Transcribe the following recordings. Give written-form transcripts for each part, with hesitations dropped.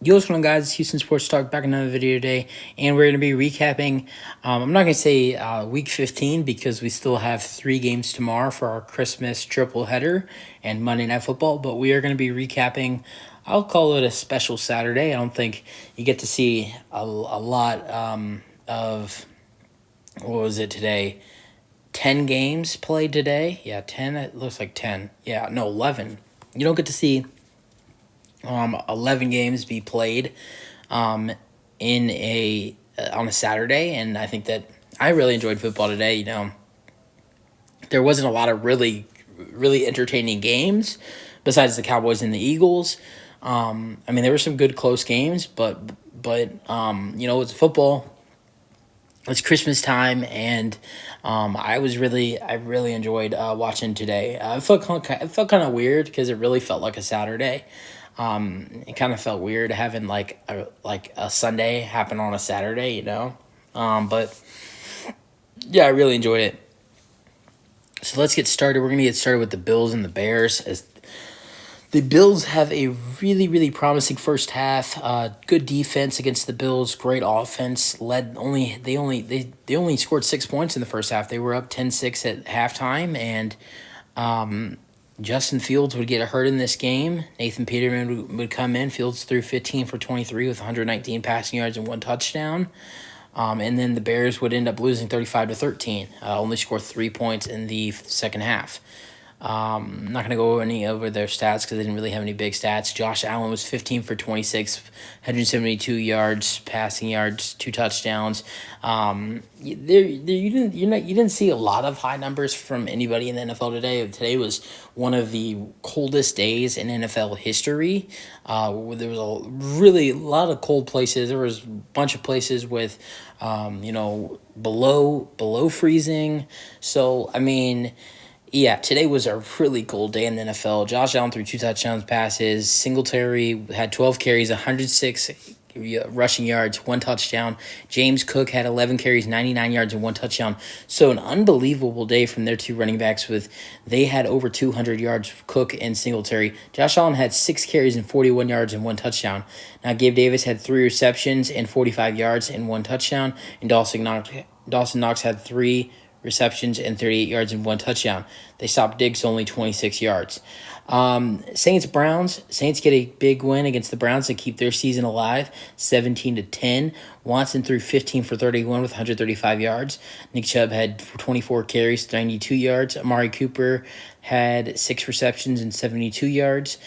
Yo, what's going on, guys? It's Houston Sports Talk back in another video today, and we're going to be recapping. I'm not going to say week 15 because we still have 3 games tomorrow for our Christmas triple header and Monday Night Football, but we are going to be recapping. I'll call it a special Saturday. I don't think you get to see a lot of, what was it today? 10 games played today. Yeah, 10. It looks like 10. Yeah, no, 11. You don't get to see 11 games be played in a on a Saturday, and I think that I really enjoyed football today. There wasn't a lot of really entertaining games besides the Cowboys and the Eagles. I mean, there were some good close games, but it's football. It's Christmas time, and I really enjoyed watching today. It felt kind of weird because it really felt like a Saturday. It kind of felt weird having like a Sunday happen on a Saturday, but yeah, I really enjoyed it. So let's get started. We're gonna get started with the Bills and the Bears, as the Bills have a really promising first half. Good defense against the Bills. Great offense. They only scored 6 points in the first half. They were up 10-6 at halftime, and Justin Fields would get hurt in this game. Nathan Peterman would come in. Fields threw 15 for 23 with 119 passing yards and 1 touchdown. And then the Bears would end up losing 35-13. Only scored 3 points in the second half. I'm not going to go over their stats because they didn't really have any big stats. Josh Allen was 15 for 26, 172 yards, passing yards, 2 touchdowns. You didn't see a lot of high numbers from anybody in the NFL today. Today was one of the coldest days in NFL history. There was a lot of cold places. There was a bunch of places with, below freezing. So I mean. Yeah, today was a really cold day in the NFL. Josh Allen threw 2 touchdowns passes. Singletary had 12 carries, 106 rushing yards, 1 touchdown. James Cook had 11 carries, 99 yards, and 1 touchdown. So an unbelievable day from their two running backs. They had over 200 yards, Cook and Singletary. Josh Allen had 6 carries and 41 yards and 1 touchdown. Now, Gabe Davis had 3 receptions and 45 yards and 1 touchdown. And Dawson Knox had 3 receptions and 38 yards and 1 touchdown. They stopped Diggs to only 26 yards. Saints get a big win against the Browns to keep their season alive, 17-10. Watson threw 15 for 31 with 135 yards. Nick Chubb had 24 carries, 92 yards. Amari Cooper had 6 receptions and 72 yards.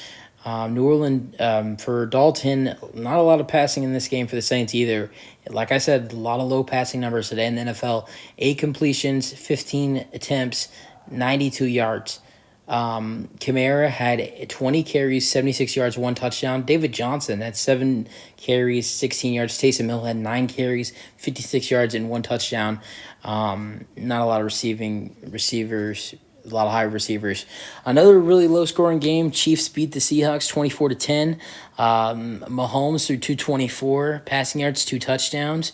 New Orleans, for Dalton, not a lot of passing in this game for the Saints either. Like I said, a lot of low passing numbers today in the NFL. 8 completions, 15 attempts, 92 yards. Kamara had 20 carries, 76 yards, 1 touchdown. David Johnson had 7 carries, 16 yards. Taysom Hill had 9 carries, 56 yards, and 1 touchdown. Not a lot of receivers. A lot of high receivers. Another really low scoring game. Chiefs beat the Seahawks 24-10. Mahomes threw 224 passing yards, 2 touchdowns.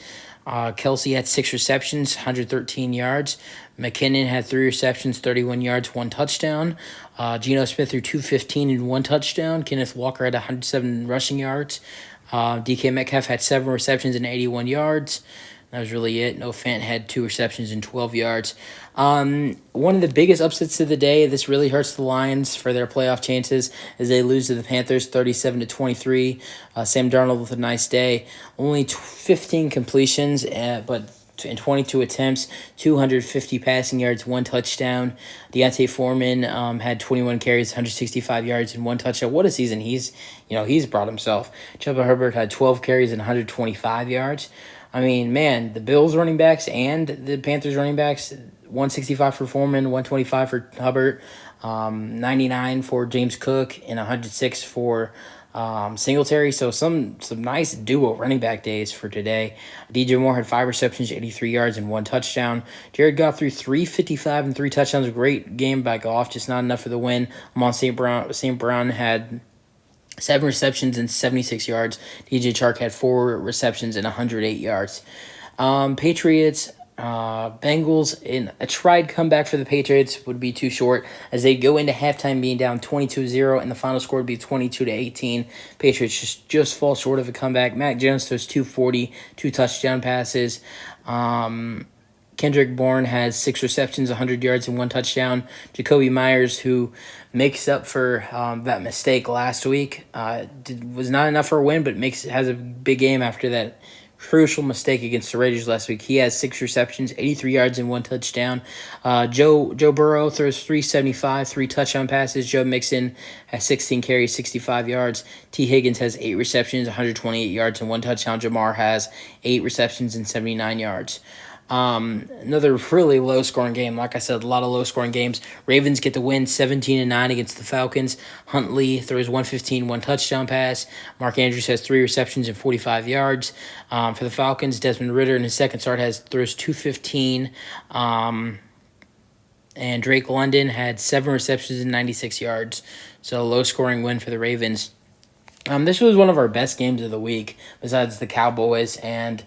Kelsey had 6 receptions, 113 yards. McKinnon had 3 receptions, 31 yards, 1 touchdown. Geno Smith threw 215 and 1 touchdown. Kenneth Walker had 107 rushing yards. DK Metcalf had 7 receptions and 81 yards. That was really it. Noah Fant had 2 receptions and 12 yards. One of the biggest upsets of the day. This really hurts the Lions for their playoff chances as they lose to the Panthers 37-23. Sam Darnold with a nice day. Only 15 completions, but in 22 attempts, 250 passing yards, 1 touchdown. Deontay Foreman had 21 carries, 165 yards, and 1 touchdown. What a season he's brought himself. Chuba Herbert had 12 carries and 125 yards. I mean, man, the Bills running backs and the Panthers running backs, 165 for Foreman, 125 for Hubbard, 99 for James Cook, and 106 for Singletary. So some nice duo running back days for today. DJ Moore had 5 receptions, 83 yards, and 1 touchdown. Jared Goff threw 355 and 3 touchdowns. A great game by Goff, just not enough for the win. Amon St. Brown had 7 receptions and 76 yards. DJ Chark had 4 receptions and 108 yards. Patriots, Bengals in a tried comeback for the Patriots would be too short as they go into halftime being down 22-0 and the final score would be 22-18. Patriots just fall short of a comeback. Mac Jones throws 240, two touchdown passes. Kendrick Bourne has 6 receptions, 100 yards, and 1 touchdown. Jacoby Myers, who makes up for that mistake last week, was not enough for a win, but has a big game after that crucial mistake against the Raiders last week. He has 6 receptions, 83 yards, and 1 touchdown. Joe Burrow throws 375, 3 touchdown passes. Joe Mixon has 16 carries, 65 yards. T. Higgins has 8 receptions, 128 yards, and 1 touchdown. Jamar has 8 receptions and 79 yards. Another really low scoring game. Like I said, a lot of low scoring games. Ravens get the win 17-9 against the Falcons. Huntley throws 115, 1 touchdown pass. Mark Andrews has 3 receptions and 45 yards. For the Falcons, Desmond Ridder in his second start throws 215. And Drake London had 7 receptions and 96 yards. So low scoring win for the Ravens. This was one of our best games of the week besides the Cowboys and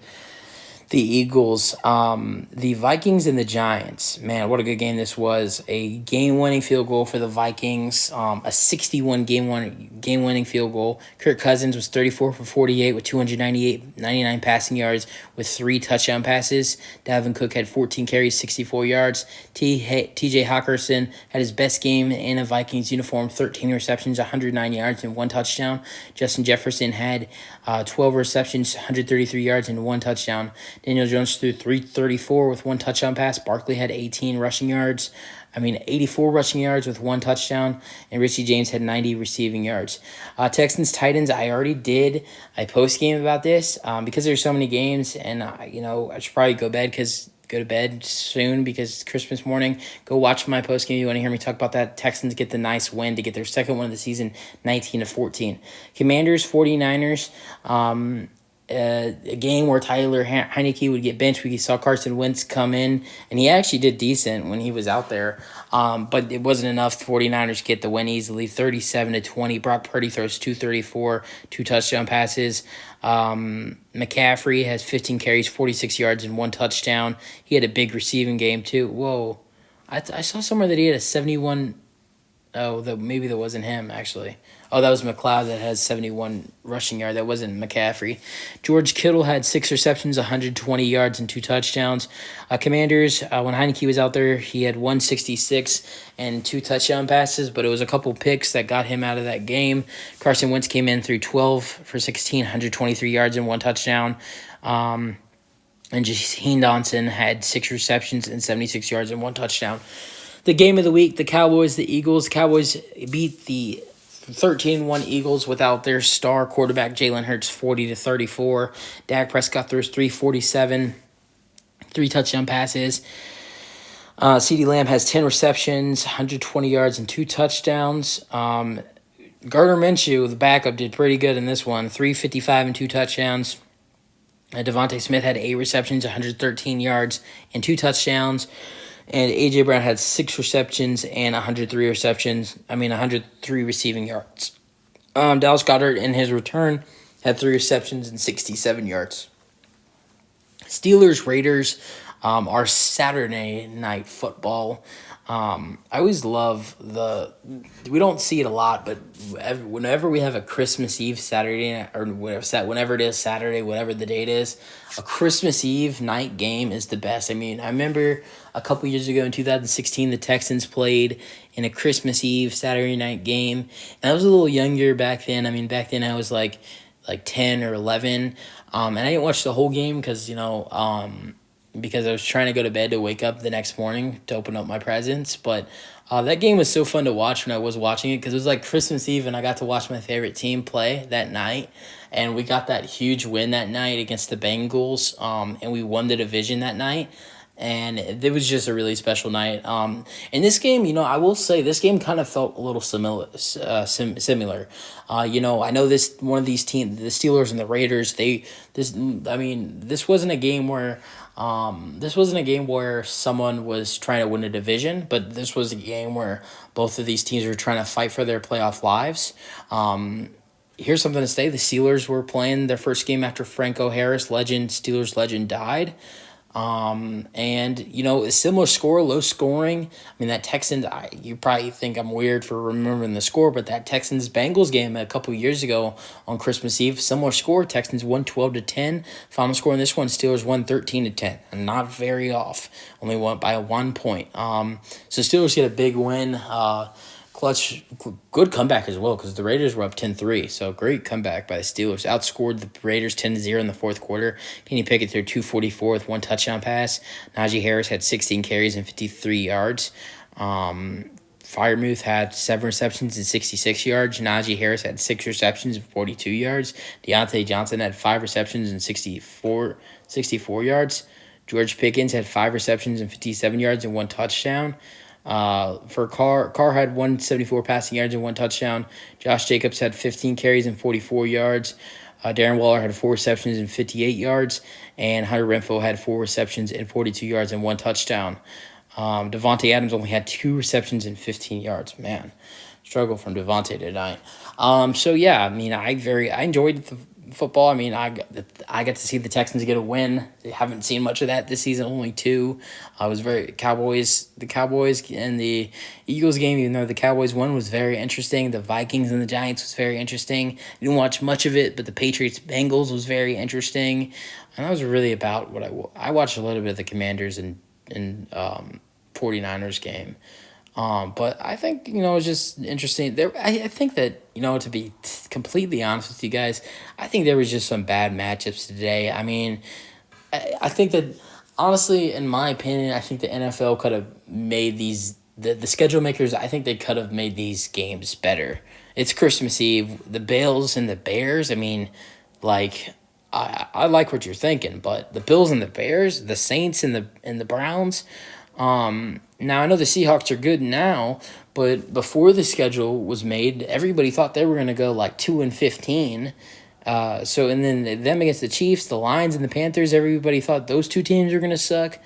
the Eagles, the Vikings and the Giants. Man, what a good game this was. A game-winning field goal for the Vikings, a 61 game-winning field goal. Kirk Cousins was 34 for 48 with 99 passing yards with 3 touchdown passes. Dalvin Cook had 14 carries, 64 yards. T.J. Hawkinson had his best game in a Vikings uniform, 13 receptions, 109 yards, and 1 touchdown. Justin Jefferson had 12 receptions, 133 yards, and 1 touchdown. Daniel Jones threw 334 with 1 touchdown pass. Barkley had 84 rushing yards with 1 touchdown. And Richie James had 90 receiving yards. Texans-Titans, I already did a post-game about this because there's so many games. And, I should probably go to bed soon because it's Christmas morning. Go watch my post game. You want to hear me talk about that? Texans get the nice win to get their second win of the season, 19-14. Commanders, 49ers. A game where Tyler Heineke would get benched. We saw Carson Wentz come in, and he actually did decent when he was out there. But it wasn't enough. 49ers get the win easily, 37-20. Brock Purdy throws 234, 2 touchdown passes. McCaffrey has 15 carries, 46 yards, and 1 touchdown. He had a big receiving game, too. Whoa. I saw somewhere that he had a 71. Oh, maybe that wasn't him, actually. Oh, that was McLeod that has 71 rushing yards. That wasn't McCaffrey. George Kittle had 6 receptions, 120 yards, and 2 touchdowns. Commanders, when Heineke was out there, he had 166 and 2 touchdown passes, but it was a couple picks that got him out of that game. Carson Wentz came in through 12 for 16, 123 yards, and 1 touchdown. And Jaheim Dotson had 6 receptions and 76 yards and 1 touchdown. The game of the week, the Cowboys, the Eagles. Cowboys beat the 13-1 Eagles without their star quarterback Jalen Hurts, 40-34. Dak Prescott throws 347, 3 touchdown passes. CeeDee Lamb has 10 receptions, 120 yards, and 2 touchdowns. Gardner Minshew, the backup, did pretty good in this one, 355 and 2 touchdowns. Devontae Smith had 8 receptions, 113 yards, and 2 touchdowns. And A.J. Brown had 6 receptions and 103 receiving yards. Dallas Goedert, in his return, had 3 receptions and 67 yards. Steelers-Raiders are Saturday night football. I always love we don't see it a lot, but whenever we have a Christmas Eve Saturday night, or whenever it is Saturday, whatever the date is, a Christmas Eve night game is the best. I mean, I remember a couple years ago in 2016, the Texans played in a Christmas Eve Saturday night game, and I was a little younger back then. I mean, back then I was like 10 or 11, and I didn't watch the whole game because I was trying to go to bed to wake up the next morning to open up my presents. But that game was so fun to watch when I was watching it because it was like Christmas Eve and I got to watch my favorite team play that night. And we got that huge win that night against the Bengals, and we won the division that night. And it was just a really special night. In this game, I will say this game kind of felt a little similar. I know this one of these teams, the Steelers and the Raiders. This wasn't a game where. This wasn't a game where someone was trying to win a division, but this was a game where both of these teams were trying to fight for their playoff lives. Here's something to say: the Steelers were playing their first game after Franco Harris, Steelers legend, died. And a similar score, low scoring. I mean, that Texans, you probably think I'm weird for remembering the score, but that Texans Bengals game a couple years ago on Christmas Eve, similar score. Texans won 12-10. Final score in this one, Steelers won 13-10. And not very off. Only won by 1 point. So Steelers get a big win. Clutch, good comeback as well, because the Raiders were up 10-3. So great comeback by the Steelers. Outscored the Raiders 10-0 in the fourth quarter. Kenny Pickett threw 244 with one touchdown pass. Najee Harris had 16 carries and 53 yards. Freiermuth had 7 receptions and 66 yards. Najee Harris had 6 receptions and 42 yards. Deontay Johnson had 5 receptions and 64 yards. George Pickens had 5 receptions and 57 yards and 1 touchdown. For Carr had 174 passing yards and 1 touchdown. Josh Jacobs had 15 carries and 44 yards. Darren Waller had 4 receptions and 58 yards. And Hunter Renfrow had 4 receptions and 42 yards and 1 touchdown. Devontae Adams only had 2 receptions and 15 yards. Man, struggle from Devontae tonight. So yeah, I mean, I enjoyed the football. I mean, I got to see the Texans get a win. I haven't seen much of that this season, only 2. I was the Cowboys and the Eagles game, even though the Cowboys won, was very interesting. The Vikings and the Giants was very interesting. Didn't watch much of it, but the Patriots Bengals was very interesting. And that was really about what I watched a little bit of the Commanders and 49ers game. But I think, it's just interesting. I think that, to be completely honest with you guys, I think there was just some bad matchups today. I mean, I think that, honestly, in my opinion, I think the NFL could have made the schedule makers, I think they could have made these games better. It's Christmas Eve. The Bills and the Bears, I mean, like, I like what you're thinking, but the Bills and the Bears, the Saints and the Browns. Now I know the Seahawks are good now, but before the schedule was made, everybody thought they were going to go like 2-15. And then them against the Chiefs, the Lions, and the Panthers, everybody thought those 2 teams were going to suck.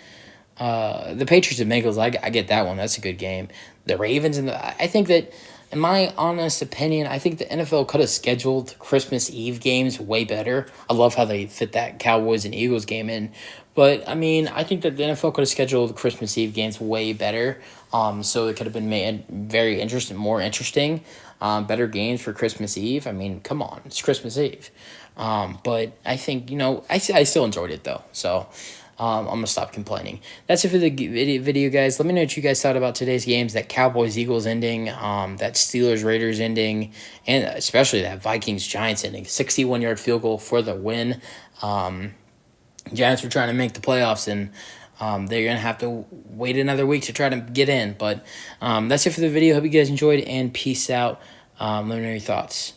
The Patriots and Bengals, I get that one. That's a good game. The Ravens I think that, in my honest opinion, I think the NFL could have scheduled Christmas Eve games way better. I love how they fit that Cowboys and Eagles game in. But, I mean, I think that the NFL could have scheduled Christmas Eve games way better. So it could have been made very interesting, more interesting, better games for Christmas Eve. I mean, come on, it's Christmas Eve. But I think, I still enjoyed it, though. So I'm going to stop complaining. That's it for the video, guys. Let me know what you guys thought about today's games, that Cowboys-Eagles ending, that Steelers-Raiders ending, and especially that Vikings-Giants ending. 61-yard field goal for the win. Giants were trying to make the playoffs, and they're going to have to wait another week to try to get in. But that's it for the video. Hope you guys enjoyed, and peace out. Let me know your thoughts.